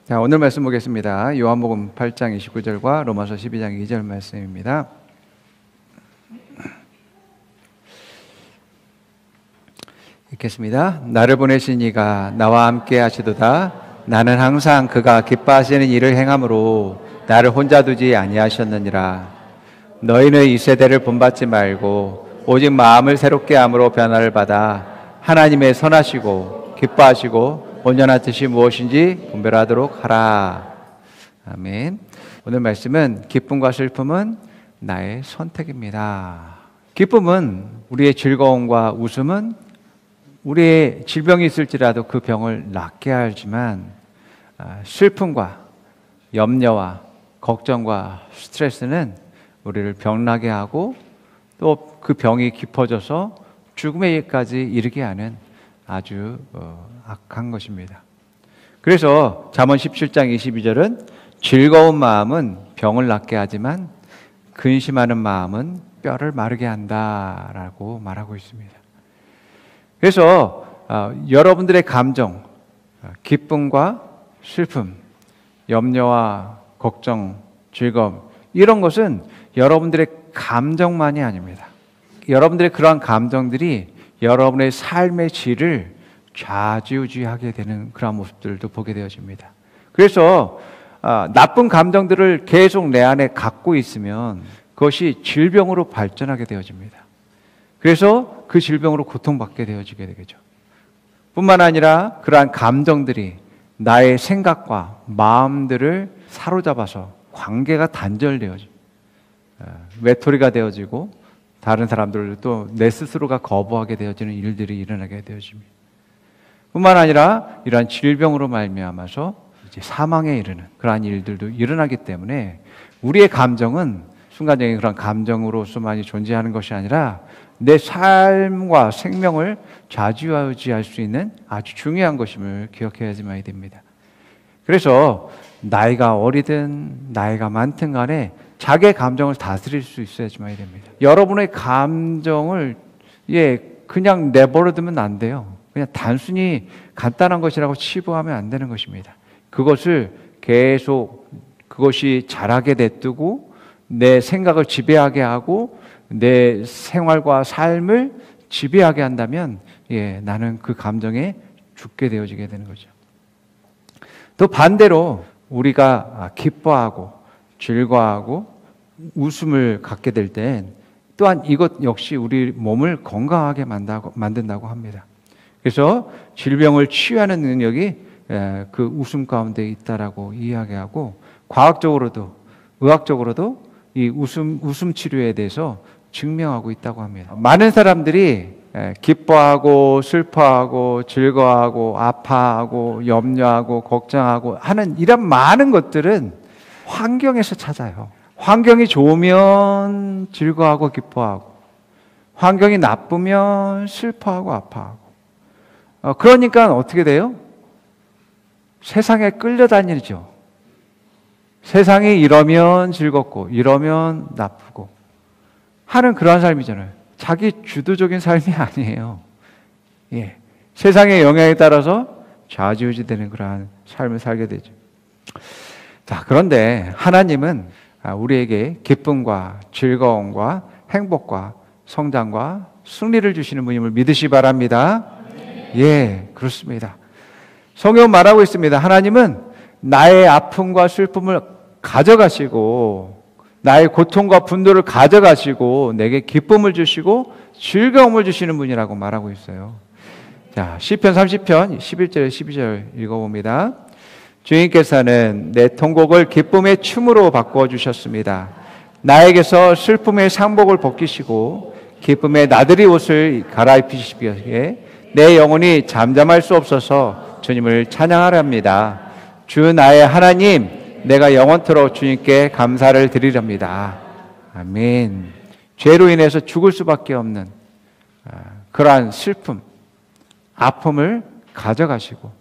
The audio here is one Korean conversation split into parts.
자, 오늘 말씀 보겠습니다. 요한복음 8장 29절과 로마서 12장 2절 말씀입니다. 읽겠습니다. 나를 보내신 이가 나와 함께 하시도다. 나는 항상 그가 기뻐하시는 일을 행함으로 나를 혼자 두지 아니하셨느니라. 너희는 이 세대를 본받지 말고 오직 마음을 새롭게 함으로 변화를 받아 하나님의 선하시고 기뻐하시고 온전한 뜻이 무엇인지 분별하도록 하라. 아멘. 오늘 말씀은 기쁨과 슬픔은 나의 선택입니다. 기쁨은 우리의 즐거움과 웃음은 우리의 질병이 있을지라도 그 병을 낫게 하지만 슬픔과 염려와 걱정과 스트레스는 우리를 병나게 하고 또 그 병이 깊어져서 죽음에까지 이르게 하는 아주 악한 것입니다. 그래서 잠언 17장 22절은 즐거운 마음은 병을 낫게 하지만 근심하는 마음은 뼈를 마르게 한다라고 말하고 있습니다. 그래서 여러분들의 감정, 기쁨과 슬픔, 염려와 걱정, 즐거움 이런 것은 여러분들의 감정만이 아닙니다. 여러분들의 그러한 감정들이 여러분의 삶의 질을 좌지우지하게 되는 그런 모습들도 보게 되어집니다. 그래서 나쁜 감정들을 계속 내 안에 갖고 있으면 그것이 질병으로 발전하게 되어집니다. 그래서 그 질병으로 고통받게 되어지게 되겠죠. 뿐만 아니라 그러한 감정들이 나의 생각과 마음들을 사로잡아서 관계가 단절되어지고 외톨이가 되어지고 다른 사람들도 내 스스로가 거부하게 되어지는 일들이 일어나게 되어집니다. 뿐만 아니라 이러한 질병으로 말미암아서 이제 사망에 이르는 그러한 일들도 일어나기 때문에 우리의 감정은 순간적인 그런 감정으로서만이 존재하는 것이 아니라 내 삶과 생명을 좌지우지할 수 있는 아주 중요한 것임을 기억해야지만 됩니다. 그래서 나이가 어리든 나이가 많든 간에 자기의 감정을 다스릴 수 있어야지만 됩니다. 여러분의 감정을 그냥 내버려두면 안 돼요. 그냥 단순히 간단한 것이라고 치부하면 안 되는 것입니다. 그것을 계속 그것이 자라게 냅두고 내 생각을 지배하게 하고 내 생활과 삶을 지배하게 한다면 나는 그 감정에 죽게 되어지게 되는 거죠. 또 반대로 우리가 기뻐하고 즐거워하고 웃음을 갖게 될 땐 또한 이것 역시 우리 몸을 건강하게 만든다고 합니다. 그래서 질병을 치유하는 능력이 그 웃음 가운데 있다라고 이야기하고 과학적으로도 의학적으로도 이 웃음 치료에 대해서 증명하고 있다고 합니다. 많은 사람들이 기뻐하고 슬퍼하고 즐거워하고 아파하고 염려하고 걱정하고 하는 이런 많은 것들은 환경에서 찾아요. 환경이 좋으면 즐거워하고 기뻐하고 환경이 나쁘면 슬퍼하고 아파하고 그러니까 어떻게 돼요? 세상에 끌려다니죠. 세상이 이러면 즐겁고 이러면 나쁘고 하는 그러한 삶이잖아요. 자기 주도적인 삶이 아니에요. 세상의 영향에 따라서 좌지우지되는 그러한 삶을 살게 되죠. 자, 그런데 하나님은 우리에게 기쁨과 즐거움과 행복과 성장과 승리를 주시는 분임을 믿으시 바랍니다. 그렇습니다. 성경은 말하고 있습니다. 하나님은 나의 아픔과 슬픔을 가져가시고 나의 고통과 분노를 가져가시고 내게 기쁨을 주시고 즐거움을 주시는 분이라고 말하고 있어요. 자, 시편 30편 11절 12절 읽어봅니다. 주인께서는 내 통곡을 기쁨의 춤으로 바꿔주셨습니다. 나에게서 슬픔의 상복을 벗기시고 기쁨의 나들이 옷을 갈아입히시기에 내 영혼이 잠잠할 수 없어서 주님을 찬양하렵니다. 주 나의 하나님, 내가 영원토록 주님께 감사를 드리렵니다. 아멘. 죄로 인해서 죽을 수밖에 없는 그러한 슬픔, 아픔을 가져가시고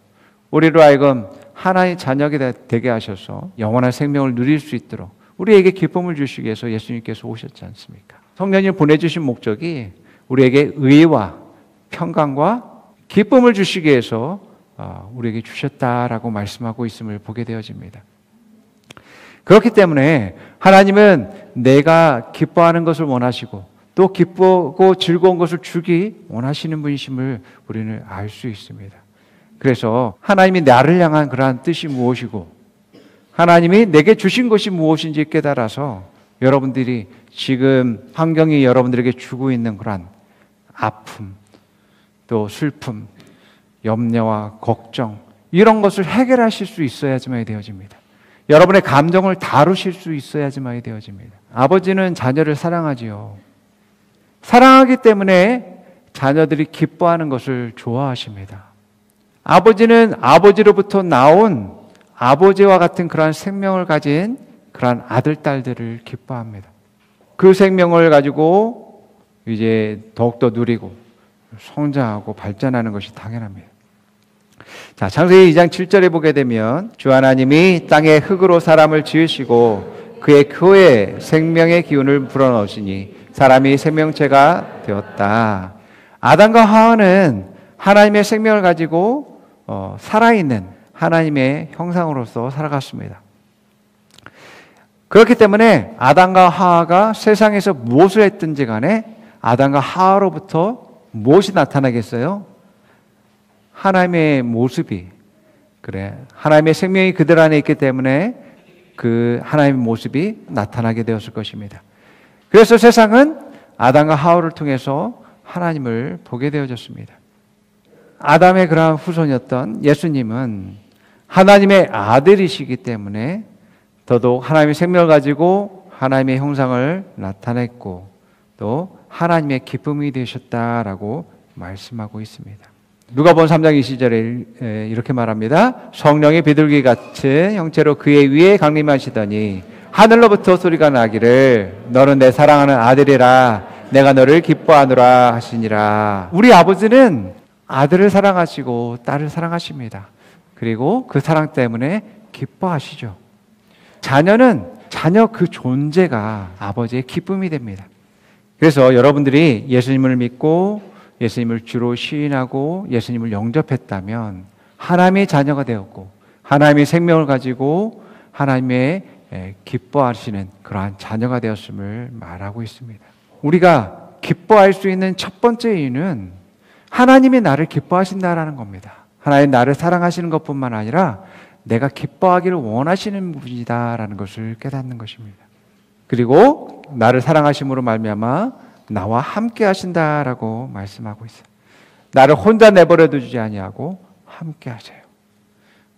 우리로 하여금 하나의 자녀가 되게 하셔서 영원한 생명을 누릴 수 있도록 우리에게 기쁨을 주시기 위해서 예수님께서 오셨지 않습니까? 성령님 보내주신 목적이 우리에게 의와 평강과 기쁨을 주시기 위해서 우리에게 주셨다라고 말씀하고 있음을 보게 되어집니다. 그렇기 때문에 하나님은 내가 기뻐하는 것을 원하시고 또 기쁘고 즐거운 것을 주기 원하시는 분이심을 우리는 알 수 있습니다. 그래서 하나님이 나를 향한 그러한 뜻이 무엇이고 하나님이 내게 주신 것이 무엇인지 깨달아서 여러분들이 지금 환경이 여러분들에게 주고 있는 그러한 아픔, 또 슬픔, 염려와 걱정 이런 것을 해결하실 수 있어야지만 되어집니다. 여러분의 감정을 다루실 수 있어야지만 되어집니다. 아버지는 자녀를 사랑하지요. 사랑하기 때문에 자녀들이 기뻐하는 것을 좋아하십니다. 아버지는 아버지로부터 나온 아버지와 같은 그러한 생명을 가진 그러한 아들, 딸들을 기뻐합니다. 그 생명을 가지고 이제 더욱더 누리고 성장하고 발전하는 것이 당연합니다. 자, 창세기 2장 7절에 보게 되면 주 하나님이 땅에 흙으로 사람을 지으시고 그의 코에 생명의 기운을 불어넣으시니 사람이 생명체가 되었다. 아담과 하와는 하나님의 생명을 가지고 살아있는 하나님의 형상으로서 살아갔습니다. 그렇기 때문에 아담과 하와가 세상에서 무엇을 했든지 간에 아담과 하와로부터 무엇이 나타나겠어요? 하나님의 모습이 하나님의 생명이 그들 안에 있기 때문에 그 하나님의 모습이 나타나게 되었을 것입니다. 그래서 세상은 아담과 하와를 통해서 하나님을 보게 되어졌습니다. 아담의 그러한 후손이었던 예수님은 하나님의 아들이시기 때문에 더더욱 하나님의 생명을 가지고 하나님의 형상을 나타냈고 또 하나님의 기쁨이 되셨다라고 말씀하고 있습니다. 누가복음 3장 20절에 이렇게 말합니다. 성령의 비둘기 같은 형체로 그의 위에 강림하시더니 하늘로부터 소리가 나기를 너는 내 사랑하는 아들이라 내가 너를 기뻐하노라 하시니라. 우리 아버지는 아들을 사랑하시고 딸을 사랑하십니다. 그리고 그 사랑 때문에 기뻐하시죠. 자녀는 자녀 그 존재가 아버지의 기쁨이 됩니다. 그래서 여러분들이 예수님을 믿고 예수님을 주로 시인하고 예수님을 영접했다면 하나님의 자녀가 되었고 하나님의 생명을 가지고 하나님의 기뻐하시는 그러한 자녀가 되었음을 말하고 있습니다. 우리가 기뻐할 수 있는 첫 번째 이유는 하나님이 나를 기뻐하신다라는 겁니다. 하나님 나를 사랑하시는 것뿐만 아니라 내가 기뻐하기를 원하시는 분이다라는 것을 깨닫는 것입니다. 그리고 나를 사랑하심으로 말미암아 나와 함께 하신다라고 말씀하고 있어요. 나를 혼자 내버려 두지 아니하고 함께 하세요.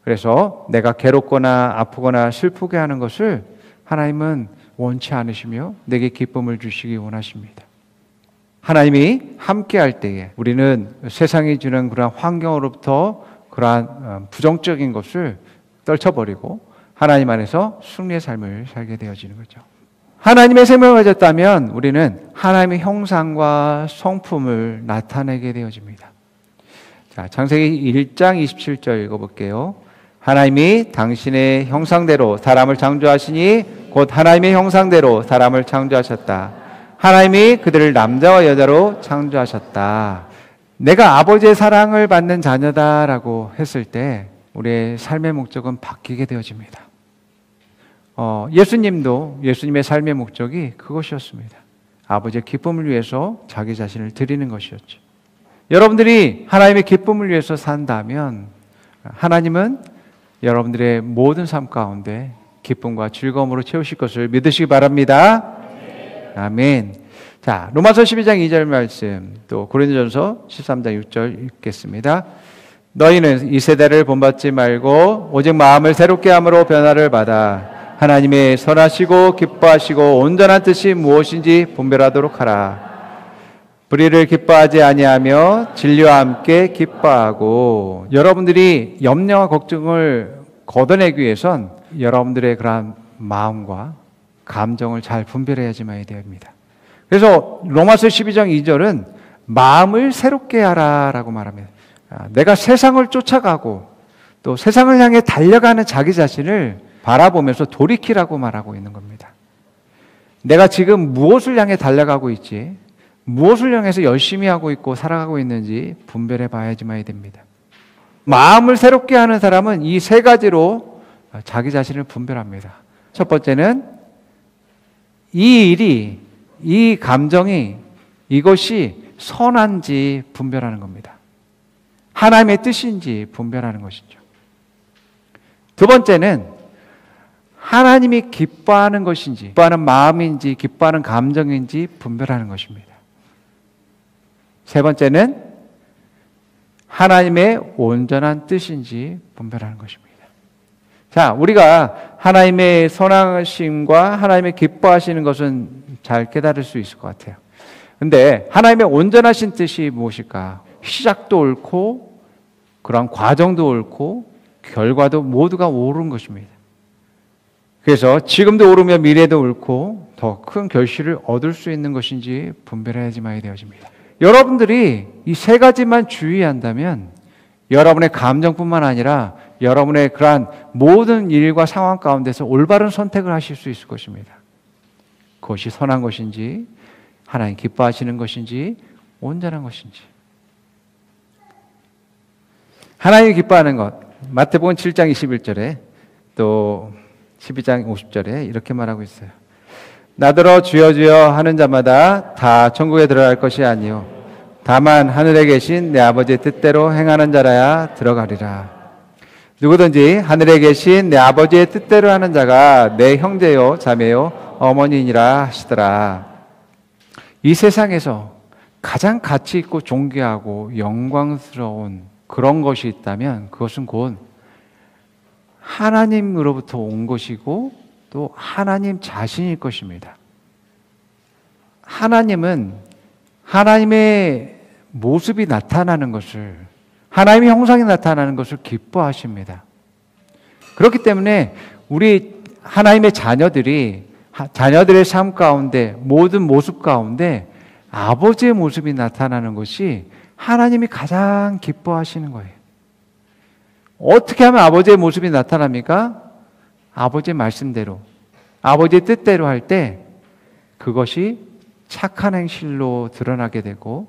그래서 내가 괴롭거나 아프거나 슬프게 하는 것을 하나님은 원치 않으시며 내게 기쁨을 주시기 원하십니다. 하나님이 함께 할 때에 우리는 세상이 주는 그러한 환경으로부터 그러한 부정적인 것을 떨쳐버리고 하나님 안에서 승리의 삶을 살게 되어지는 거죠. 하나님의 생명을 가졌다면 우리는 하나님의 형상과 성품을 나타내게 되어집니다. 자, 창세기 1장 27절 읽어볼게요. 하나님이 당신의 형상대로 사람을 창조하시니 곧 하나님의 형상대로 사람을 창조하셨다. 하나님이 그들을 남자와 여자로 창조하셨다. 내가 아버지의 사랑을 받는 자녀다라고 했을 때 우리의 삶의 목적은 바뀌게 되어집니다. 예수님도 예수님의 삶의 목적이 그것이었습니다. 아버지의 기쁨을 위해서 자기 자신을 드리는 것이었죠. 여러분들이 하나님의 기쁨을 위해서 산다면 하나님은 여러분들의 모든 삶 가운데 기쁨과 즐거움으로 채우실 것을 믿으시기 바랍니다. 아멘. 자, 로마서 12장 2절 말씀, 또 고린도전서 13장 6절 읽겠습니다. 너희는 이 세대를 본받지 말고 오직 마음을 새롭게 함으로 변화를 받아 하나님의 선하시고 기뻐하시고 온전한 뜻이 무엇인지 분별하도록 하라. 불의를 기뻐하지 아니하며 진리와 함께 기뻐하고. 여러분들이 염려와 걱정을 걷어내기 위해선 여러분들의 그러한 마음과 감정을 잘 분별해야지만 됩니다. 그래서 로마서 12장 2절은 마음을 새롭게 하라라고 말합니다. 내가 세상을 쫓아가고 또 세상을 향해 달려가는 자기 자신을 바라보면서 돌이키라고 말하고 있는 겁니다. 내가 지금 무엇을 향해 달려가고 있지, 무엇을 향해서 열심히 하고 있고 살아가고 있는지 분별해 봐야지만 됩니다. 마음을 새롭게 하는 사람은 이 세 가지로 자기 자신을 분별합니다. 첫 번째는 이 일이, 이 감정이, 이것이 선한지 분별하는 겁니다. 하나님의 뜻인지 분별하는 것이죠. 두 번째는 하나님이 기뻐하는 것인지, 기뻐하는 마음인지, 기뻐하는 감정인지 분별하는 것입니다. 세 번째는 하나님의 온전한 뜻인지 분별하는 것입니다. 자, 우리가 하나님의 선하심과 하나님의 기뻐하시는 것은 잘 깨달을 수 있을 것 같아요. 근데 하나님의 온전하신 뜻이 무엇일까? 시작도 옳고 그런 과정도 옳고 결과도 모두가 옳은 것입니다. 그래서 지금도 옳으며 미래도 옳고 더 큰 결실을 얻을 수 있는 것인지 분별해야지만 되어집니다. 여러분들이 이 세 가지만 주의한다면 여러분의 감정뿐만 아니라 여러분의 그러한 모든 일과 상황 가운데서 올바른 선택을 하실 수 있을 것입니다. 그것이 선한 것인지 하나님 기뻐하시는 것인지 온전한 것인지. 하나님이 기뻐하는 것, 마태복음 7장 21절에 또 12장 50절에 이렇게 말하고 있어요. 나더러 주여 주여 하는 자마다 다 천국에 들어갈 것이 아니요 다만 하늘에 계신 내 아버지의 뜻대로 행하는 자라야 들어가리라. 누구든지 하늘에 계신 내 아버지의 뜻대로 하는 자가 내 형제요 자매요 어머니니라 하시더라. 이 세상에서 가장 가치 있고 존귀하고 영광스러운 그런 것이 있다면 그것은 곧 하나님으로부터 온 것이고 또 하나님 자신일 것입니다. 하나님은 하나님의 모습이 나타나는 것을, 하나님의 형상이 나타나는 것을 기뻐하십니다. 그렇기 때문에 우리 하나님의 자녀들이 자녀들의 삶 가운데 모든 모습 가운데 아버지의 모습이 나타나는 것이 하나님이 가장 기뻐하시는 거예요. 어떻게 하면 아버지의 모습이 나타납니까? 아버지의 말씀대로, 아버지의 뜻대로 할 때 그것이 착한 행실로 드러나게 되고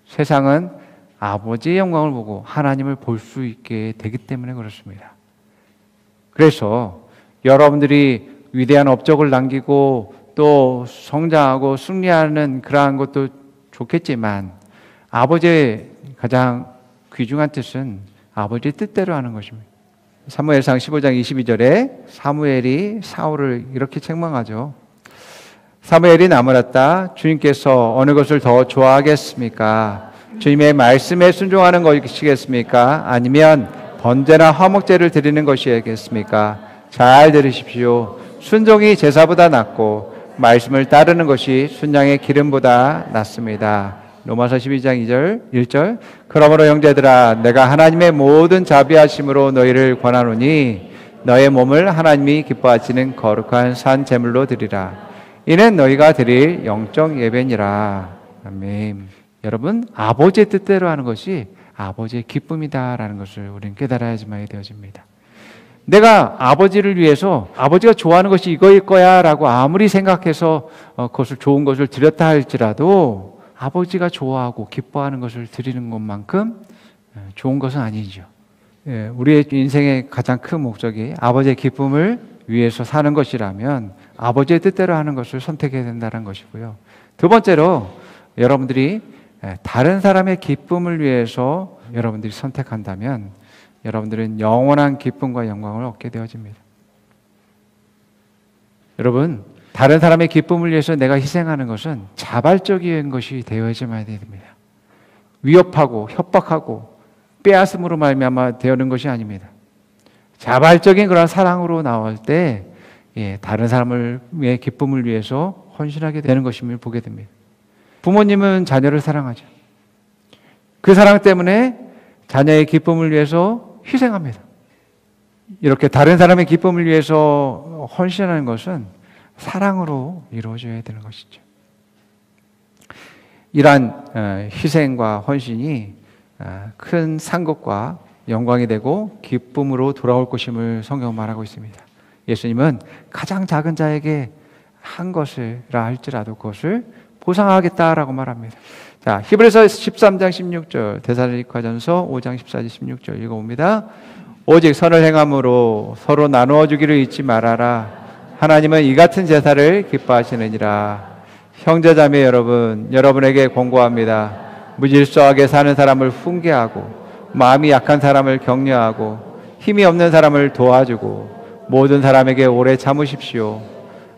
세상은 아버지의 영광을 보고 하나님을 볼 수 있게 되기 때문에 그렇습니다. 그래서 여러분들이 위대한 업적을 남기고 또 성장하고 승리하는 그러한 것도 좋겠지만 아버지의 가장 귀중한 뜻은 아버지의 뜻대로 하는 것입니다. 사무엘상 15장 22절에 사무엘이 사울을 이렇게 책망하죠. 사무엘이 나무랐다. 주님께서 어느 것을 더 좋아하겠습니까? 주님의 말씀에 순종하는 것이겠습니까? 아니면 번제나 화목제를 드리는 것이겠습니까? 잘 들으십시오. 순종이 제사보다 낫고 말씀을 따르는 것이 순양의 기름보다 낫습니다. 로마서 12장 1절 그러므로 형제들아 내가 하나님의 모든 자비하심으로 너희를 권하노니 너의 몸을 하나님이 기뻐하시는 거룩한 산 제물로 드리라. 이는 너희가 드릴 영적 예배니라. 아멘. 여러분, 아버지의 뜻대로 하는 것이 아버지의 기쁨이다라는 것을 우리는 깨달아야지만 되어집니다. 내가 아버지를 위해서 아버지가 좋아하는 것이 이거일 거야 라고 아무리 생각해서 그것을 좋은 것을 드렸다 할지라도 아버지가 좋아하고 기뻐하는 것을 드리는 것만큼 좋은 것은 아니죠. 우리의 인생의 가장 큰 목적이 아버지의 기쁨을 위해서 사는 것이라면 아버지의 뜻대로 하는 것을 선택해야 된다는 것이고요. 두 번째로 여러분들이 다른 사람의 기쁨을 위해서 여러분들이 선택한다면 여러분들은 영원한 기쁨과 영광을 얻게 되어집니다. 여러분, 다른 사람의 기쁨을 위해서 내가 희생하는 것은 자발적인 것이 되어야지만 됩니다. 위협하고 협박하고 빼앗음으로 말미암아 되어는 것이 아닙니다. 자발적인 그런 사랑으로 나올 때 다른 사람의 기쁨을 위해서 헌신하게 되는 것임을 보게 됩니다. 부모님은 자녀를 사랑하죠. 그 사랑 때문에 자녀의 기쁨을 위해서 희생합니다. 이렇게 다른 사람의 기쁨을 위해서 헌신하는 것은 사랑으로 이루어져야 되는 것이죠. 이러한 희생과 헌신이 큰 상급과 영광이 되고 기쁨으로 돌아올 것임을 성경은 말하고 있습니다. 예수님은 가장 작은 자에게 한 것이라 할지라도 그것을 보상하겠다라고 말합니다. 자, 히브리서 13장 16절, 데살로니가전서 5장 14절 16절 읽어봅니다. 오직 선을 행함으로 서로 나누어 주기를 잊지 말아라. 하나님은 이 같은 제사를 기뻐하시느니라. 형제자매 여러분, 여러분에게 권고합니다. 무질서하게 사는 사람을 훈계하고 마음이 약한 사람을 격려하고 힘이 없는 사람을 도와주고 모든 사람에게 오래 참으십시오.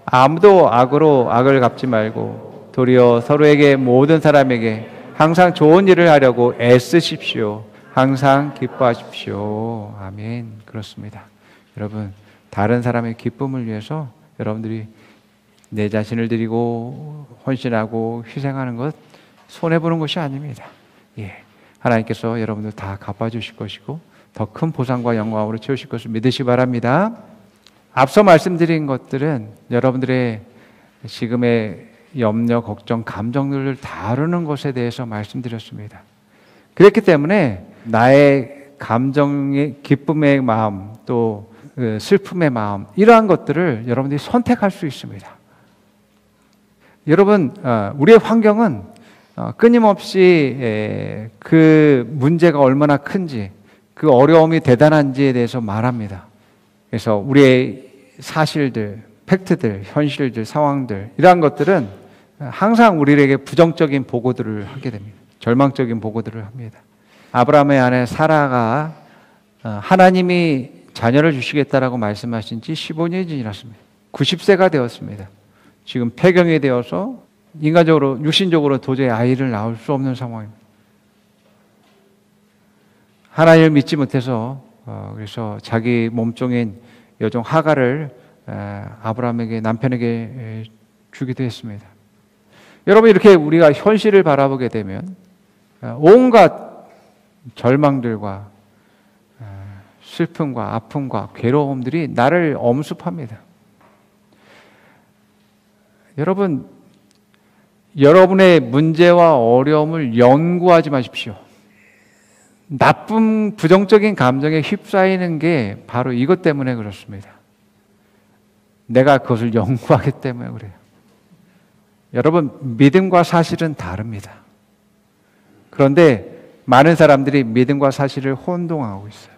아무도 악으로 악을 갚지 말고 도리어 서로에게 모든 사람에게 항상 좋은 일을 하려고 애쓰십시오. 항상 기뻐하십시오. 아멘. 그렇습니다. 여러분, 다른 사람의 기쁨을 위해서 여러분들이 내 자신을 드리고 헌신하고 희생하는 것 손해보는 것이 아닙니다. 예, 하나님께서 여러분들 다 갚아주실 것이고 더 큰 보상과 영광으로 채우실 것을 믿으시기 바랍니다. 앞서 말씀드린 것들은 여러분들의 지금의 염려, 걱정, 감정들을 다루는 것에 대해서 말씀드렸습니다. 그렇기 때문에 나의 감정의 기쁨의 마음 또 슬픔의 마음 이러한 것들을 여러분들이 선택할 수 있습니다. 여러분, 우리의 환경은 끊임없이 그 문제가 얼마나 큰지 그 어려움이 대단한지에 대해서 말합니다. 그래서 우리의 사실들, 팩트들, 현실들, 상황들 이러한 것들은 항상 우리에게 부정적인 보고들을 하게 됩니다. 절망적인 보고들을 합니다. 아브라함의 아내 사라가 하나님이 자녀를 주시겠다라고 말씀하신 지 15년이 지났습니다. 90세가 되었습니다. 지금 폐경이 되어서 인간적으로, 육신적으로 도저히 아이를 낳을 수 없는 상황입니다. 하나님을 믿지 못해서 그래서 자기 몸종인 여종 하갈을 아브라함에게 남편에게 주기도 했습니다. 여러분, 이렇게 우리가 현실을 바라보게 되면 온갖 절망들과 슬픔과 아픔과 괴로움들이 나를 엄습합니다. 여러분, 여러분의 문제와 어려움을 연구하지 마십시오. 나쁜 부정적인 감정에 휩싸이는 게 바로 이것 때문에 그렇습니다. 내가 그것을 연구하기 때문에 그래요. 여러분, 믿음과 사실은 다릅니다. 그런데 많은 사람들이 믿음과 사실을 혼동하고 있어요.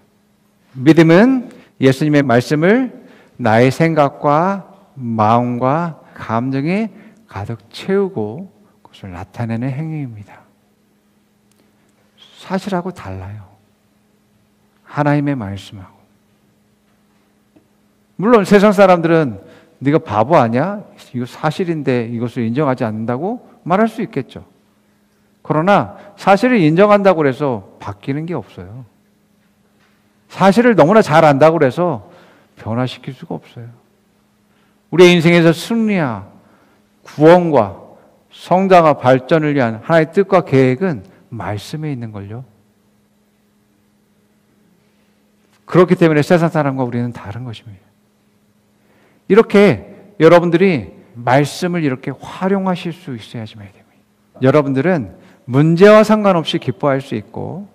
믿음은 예수님의 말씀을 나의 생각과 마음과 감정에 가득 채우고 그것을 나타내는 행위입니다. 사실하고 달라요. 하나님의 말씀하고. 물론 세상 사람들은 네가 바보 아니야? 이거 사실인데 이것을 인정하지 않는다고 말할 수 있겠죠. 그러나 사실을 인정한다고 해서 바뀌는 게 없어요. 사실을 너무나 잘 안다고 해서 변화시킬 수가 없어요. 우리의 인생에서 승리와 구원과 성장과 발전을 위한 하나님의 뜻과 계획은 말씀에 있는 걸요. 그렇기 때문에 세상 사람과 우리는 다른 것입니다. 이렇게 여러분들이 말씀을 이렇게 활용하실 수 있어야지만 됩니다. 여러분들은 문제와 상관없이 기뻐할 수 있고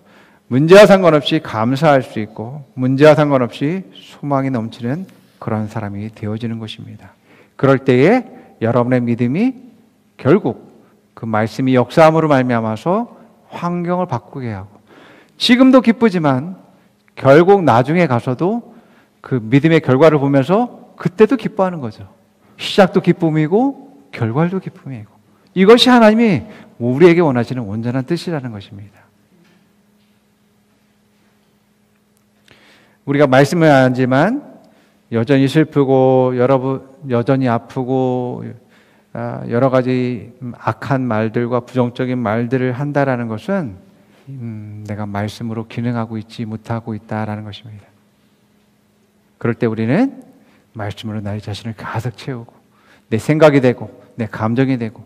문제와 상관없이 감사할 수 있고 문제와 상관없이 소망이 넘치는 그런 사람이 되어지는 것입니다. 그럴 때에 여러분의 믿음이 결국 그 말씀이 역사함으로 말미암아서 환경을 바꾸게 하고 지금도 기쁘지만 결국 나중에 가서도 그 믿음의 결과를 보면서 그때도 기뻐하는 거죠. 시작도 기쁨이고 결과도 기쁨이고 이것이 하나님이 우리에게 원하시는 온전한 뜻이라는 것입니다. 우리가 말씀을 안 하지만 여전히 슬프고 여전히 아프고 여러 가지 악한 말들과 부정적인 말들을 한다라는 것은 내가 말씀으로 기능하고 있지 못하고 있다라는 것입니다. 그럴 때 우리는 말씀으로 나의 자신을 가득 채우고 내 생각이 되고 내 감정이 되고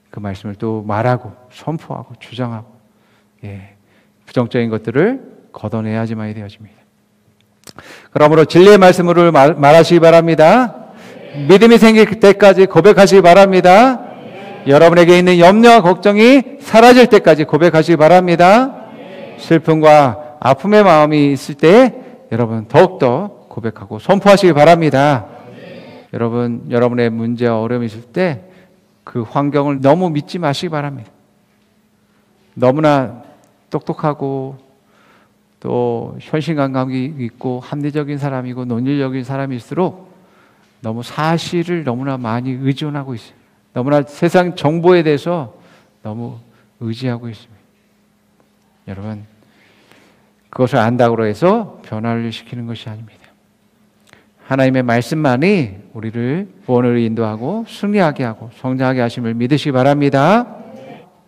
그 말씀을 또 말하고 선포하고 주장하고 부정적인 것들을 걷어내야지만 되어집니다. 그러므로 진리의 말씀으로 말하시기 바랍니다. 믿음이 생길 때까지 고백하시기 바랍니다. 여러분에게 있는 염려와 걱정이 사라질 때까지 고백하시기 바랍니다. 슬픔과 아픔의 마음이 있을 때 여러분 더욱더 고백하고 선포하시기 바랍니다. 여러분, 여러분의 문제와 어려움이 있을 때 그 환경을 너무 믿지 마시기 바랍니다. 너무나 똑똑하고 또 현실감각이 있고 합리적인 사람이고 논리적인 사람일수록 너무 사실을 너무나 많이 의존하고 있어요. 너무나 세상 정보에 대해서 너무 의지하고 있습니다. 여러분, 그것을 안다고 해서 변화를 시키는 것이 아닙니다. 하나님의 말씀만이 우리를 구원으로 인도하고 승리하게 하고 성장하게 하심을 믿으시기 바랍니다.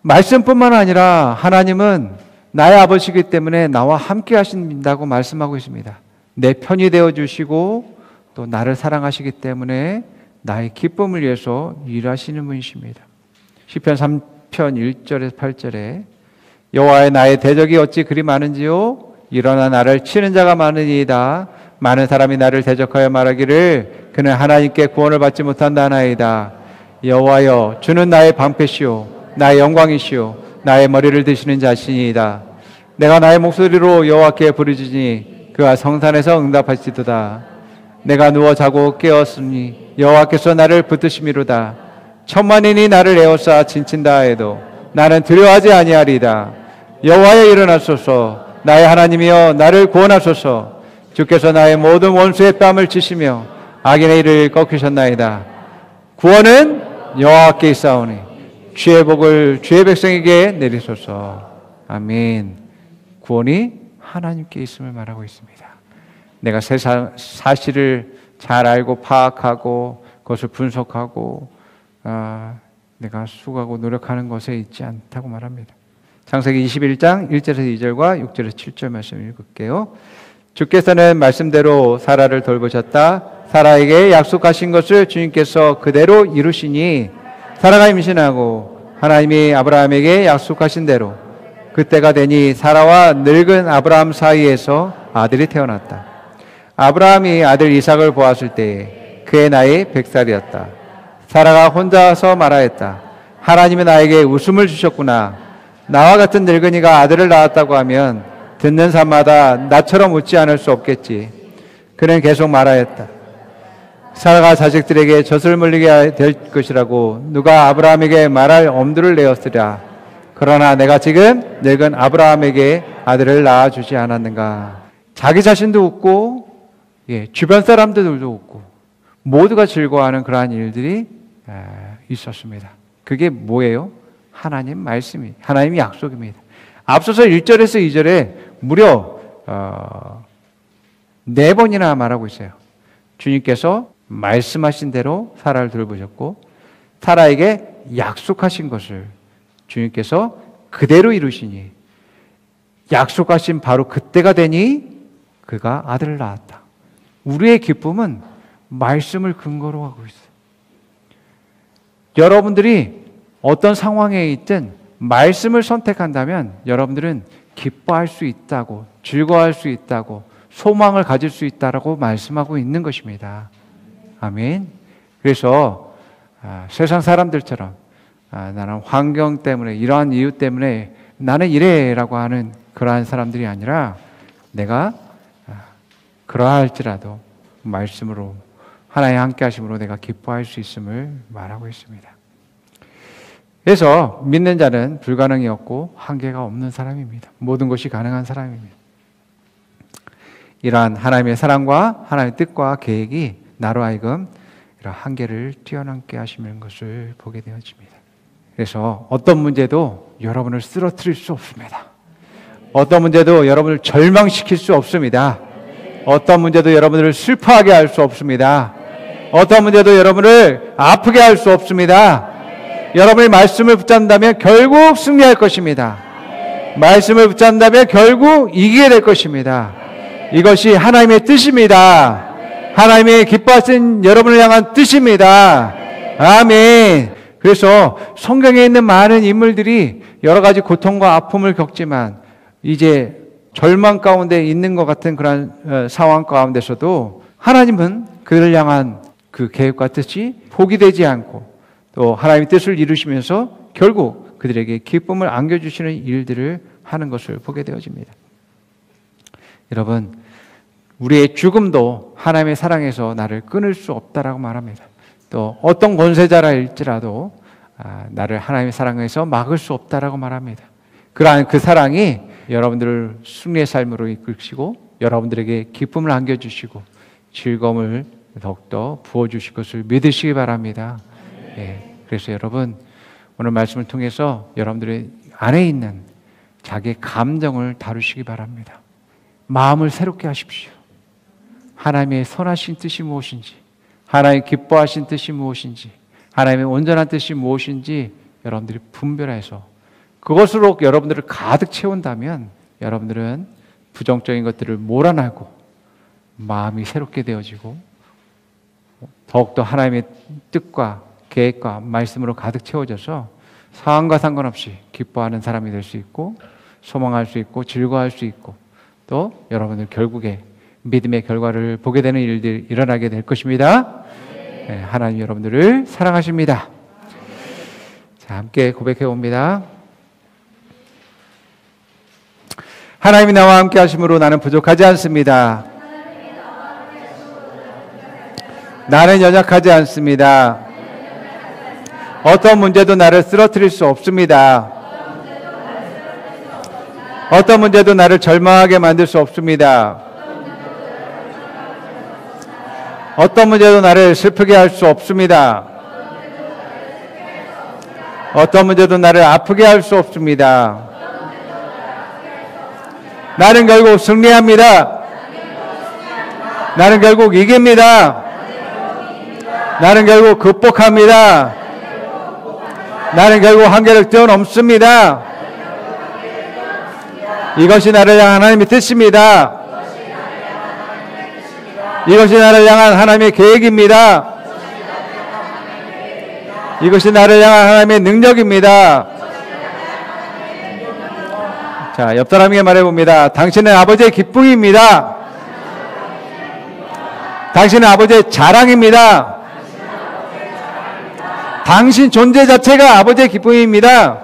말씀뿐만 아니라 하나님은 나의 아버지이기 때문에 나와 함께 하신다고 말씀하고 있습니다. 내 편이 되어주시고 또 나를 사랑하시기 때문에 나의 기쁨을 위해서 일하시는 분이십니다. 시편 3편 1절에서 8절에 여호와의 나의 대적이 어찌 그리 많은지요? 일어나 나를 치는 자가 많으니이다. 많은 사람이 나를 대적하여 말하기를 그는 하나님께 구원을 받지 못한다나이다. 여호와여, 주는 나의 방패시오 나의 영광이시오 나의 머리를 드시는 자신이다. 내가 나의 목소리로 여호와께 부르짖으니 그가 성산에서 응답하시도다. 내가 누워 자고 깨었으니 여호와께서 나를 붙드심이로다. 천만인이 나를 에워싸 진친다 해도 나는 두려워하지 아니하리이다. 여호와여, 일어나소서. 나의 하나님이여, 나를 구원하소서. 주께서 나의 모든 원수의 뺨을 치시며 악인의 일을 꺾으셨나이다. 구원은 여호와께 있사오니 주의 복을 주의 백성에게 내리소서. 아멘. 구원이 하나님께 있음을 말하고 있습니다. 내가 세상 사실을 잘 알고 파악하고 그것을 분석하고 내가 수고하고 노력하는 것에 있지 않다고 말합니다. 창세기 21장 1절에서 2절과 6절에서 7절 말씀 읽을게요. 주께서는 말씀대로 사라를 돌보셨다. 사라에게 약속하신 것을 주님께서 그대로 이루시니 사라가 임신하고 하나님이 아브라함에게 약속하신 대로 그때가 되니 사라와 늙은 아브라함 사이에서 아들이 태어났다. 아브라함이 아들 이삭을 보았을 때에 그의 나이 100살이었다. 사라가 혼자서 말하였다. 하나님이 나에게 웃음을 주셨구나. 나와 같은 늙은이가 아들을 낳았다고 하면 듣는 사람마다 나처럼 웃지 않을 수 없겠지. 그는 계속 말하였다. 사라가 자식들에게 젖을 물리게 될 것이라고 누가 아브라함에게 말할 엄두를 내었으랴. 그러나 내가 지금 늙은 아브라함에게 아들을 낳아주지 않았는가. 자기 자신도 웃고 주변 사람들도 웃고 모두가 즐거워하는 그러한 일들이 있었습니다. 그게 뭐예요? 하나님 말씀이, 하나님의 약속입니다. 앞서서 1절에서 2절에 무려 4번이나 말하고 있어요. 주님께서 말씀하신 대로 사라를 돌보셨고 사라에게 약속하신 것을 주님께서 그대로 이루시니 약속하신 바로 그때가 되니 그가 아들을 낳았다. 우리의 기쁨은 말씀을 근거로 하고 있어요. 여러분들이 어떤 상황에 있든 말씀을 선택한다면 여러분들은 기뻐할 수 있다고, 즐거워할 수 있다고, 소망을 가질 수 있다라고 말씀하고 있는 것입니다. 아멘. 그래서 세상 사람들처럼 나는 환경 때문에 이러한 이유 때문에 나는 이래라고 하는 그러한 사람들이 아니라 내가 그러할지라도 말씀으로 하나님의 함께 하심으로 내가 기뻐할 수 있음을 말하고 있습니다. 그래서 믿는 자는 불가능이 없고 한계가 없는 사람입니다. 모든 것이 가능한 사람입니다. 이러한 하나님의 사랑과 하나님의 뜻과 계획이 나로 하여금 이런 한계를 뛰어넘게 하시는 것을 보게 되어집니다. 그래서 어떤 문제도 여러분을 쓰러뜨릴 수 없습니다. 어떤 문제도 여러분을 절망시킬 수 없습니다. 어떤 문제도 여러분을 슬퍼하게 할 수 없습니다. 어떤 문제도 여러분을 아프게 할 수 없습니다. 여러분이 말씀을 붙잡는다면 결국 승리할 것입니다. 말씀을 붙잡는다면 결국 이기게 될 것입니다. 이것이 하나님의 뜻입니다. 하나님의 기뻐하신 여러분을 향한 뜻입니다. 아멘. 그래서 성경에 있는 많은 인물들이 여러 가지 고통과 아픔을 겪지만 이제 절망 가운데 있는 것 같은 그런 상황 가운데서도 하나님은 그들을 향한 그 계획과 뜻이 포기되지 않고 또 하나님의 뜻을 이루시면서 결국 그들에게 기쁨을 안겨주시는 일들을 하는 것을 보게 되어집니다. 여러분, 우리의 죽음도 하나님의 사랑에서 나를 끊을 수 없다라고 말합니다. 또 어떤 권세자라 할지라도 나를 하나님의 사랑에서 막을 수 없다라고 말합니다. 그러한 그 사랑이 여러분들을 승리의 삶으로 이끌시고 여러분들에게 기쁨을 안겨주시고 즐거움을 더욱더 부어주실 것을 믿으시기 바랍니다. 예, 그래서 여러분 오늘 말씀을 통해서 여러분들의 안에 있는 자기의 감정을 다루시기 바랍니다. 마음을 새롭게 하십시오. 하나님의 선하신 뜻이 무엇인지, 하나님의 기뻐하신 뜻이 무엇인지, 하나님의 온전한 뜻이 무엇인지 여러분들이 분별해서 그것으로 여러분들을 가득 채운다면 여러분들은 부정적인 것들을 몰아내고 마음이 새롭게 되어지고 더욱더 하나님의 뜻과 계획과 말씀으로 가득 채워져서 상황과 상관없이 기뻐하는 사람이 될 수 있고 소망할 수 있고 즐거워할 수 있고 또 여러분들 결국에 믿음의 결과를 보게 되는 일들이 일어나게 될 것입니다. 네, 하나님 여러분들을 사랑하십니다. 자, 함께 고백해 봅니다. 하나님이 나와 함께 하심으로 나는 부족하지 않습니다. 나는 연약하지 않습니다. 어떤 문제도 나를 쓰러뜨릴 수 없습니다. 어떤 문제도 나를 절망하게 만들 수 없습니다. 어떤 문제도 나를 슬프게 할 수 없습니다. 어떤 문제도 나를 아프게 할 수 없습니다. 나는 결국 승리합니다. 나는 결국 이깁니다. 나는 결국 극복합니다. 나는 결국 한계를 뛰어넘습니다. 이것이 나를 향한 하나님의 뜻입니다. 이것이 나를 향한 하나님의 계획입니다. 이것이 나를 향한 하나님의 능력입니다. 자, 옆 사람에게 말해봅니다. 당신은 아버지의 기쁨입니다. 당신은 아버지의 자랑입니다. 당신 존재 자체가 아버지의 기쁨입니다.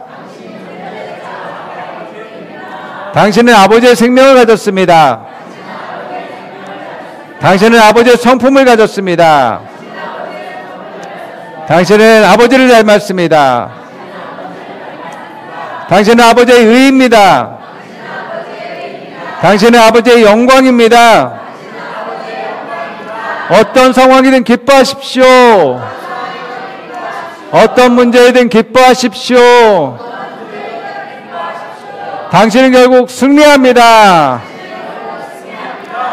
당신은 아버지의 생명을 가졌습니다. 당신은 아버지의 성품을 가졌습니다. 당신은 아버지를 닮았습니다. 당신은 아버지의 의입니다. 당신은 아버지의 영광입니다. 어떤 상황이든 기뻐하십시오. 어떤 문제이든 기뻐하십시오. 당신은 결국 승리합니다.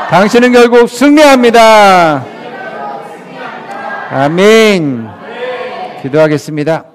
당신은 결국 승리합니다. 아멘. 기도하겠습니다.